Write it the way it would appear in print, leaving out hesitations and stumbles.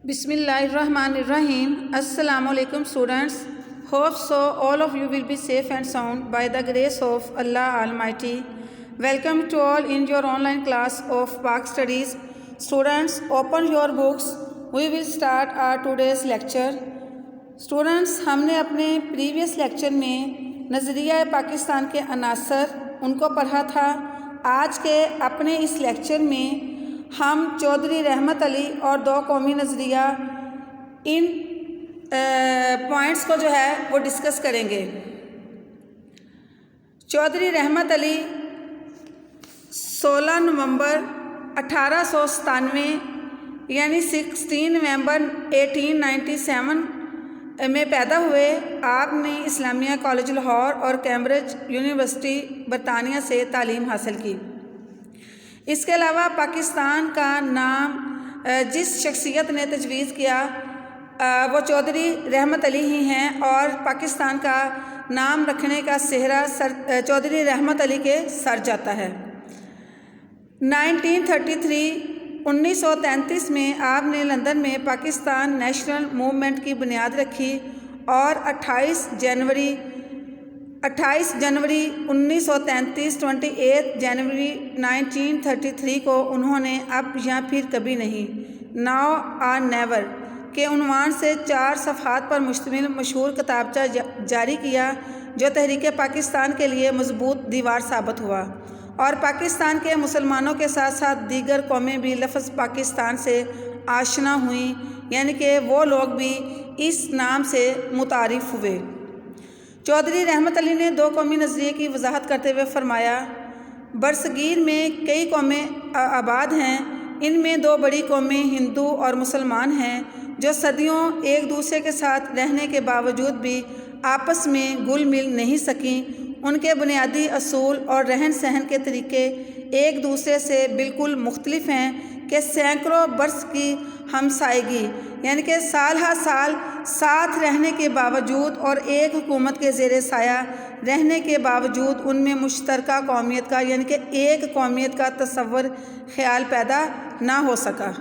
Bismillahirrahmanirrahim. Assalamu alaikum students. Hope so all of you will be safe and sound by the grace of Allah Almighty. Welcome to all in your online class of Pak Studies. Students, open your books. We will start our today's lecture. Students, हमने अपने previous lecture में नज़रिया पाकिस्तान के अनासर उनको पढ़ा था. आज के अपने इस लेक्चर में हम चौधरी रहमत अली और दो कौमी नज़रिया इन पॉइंट्स को जो है वो डिस्कस करेंगे. चौधरी रहमत अली 16 नवंबर 1897 यानी 16 नवंबर 1897 में पैदा हुए. आपने इस्लामिया कॉलेज लाहौर और कैम्ब्रिज यूनिवर्सिटी बरतानिया से तालीम हासिल की. इसके अलावा पाकिस्तान का नाम जिस शख्सियत ने तजवीज़ किया वो चौधरी रहमत अली ही हैं और पाकिस्तान का नाम रखने का सेहरा चौधरी रहमत अली के सर जाता है. 1933 में आपने लंदन में पाकिस्तान नेशनल मूवमेंट की बुनियाद रखी और 28 जनवरी 1933 28 जनवरी 1933 को उन्होंने अब या फिर कभी नहीं, नाउ और नेवर के उन्वान से 4 सफ़हात पर मुश्तमिल मशहूर किताबचा जारी किया जो तहरीक पाकिस्तान के लिए मजबूत दीवार साबित हुआ और पाकिस्तान के मुसलमानों के साथ साथ दीगर कौमें भी लफ्ज़ पाकिस्तान से आशना हुई, यानी कि वो लोग भी इस नाम से मुतारिफ़ हुए. चौधरी रहमत अली ने दो कौमी नज़रिए की वजाहत करते हुए फरमाया, बरसगीर में कई कौमें आबाद हैं. इनमें 2 बड़ी कौमें हिंदू और मुसलमान हैं जो सदियों एक दूसरे के साथ रहने के बावजूद भी आपस में घुल मिल नहीं सकीं. उनके बुनियादी असूल और रहन सहन के तरीके एक दूसरे से बिल्कुल मुख्तलिफ हैं कि सैकड़ों बरस की हमसायगी यानी कि साल हर साल साथ रहने के बावजूद और एक हुकूमत के ज़ेर साया रहने के बावजूद उनमें मुश्तरका कौमियत का यानी कि एक कौमियत का तसव्वुर ख्याल पैदा ना हो सका.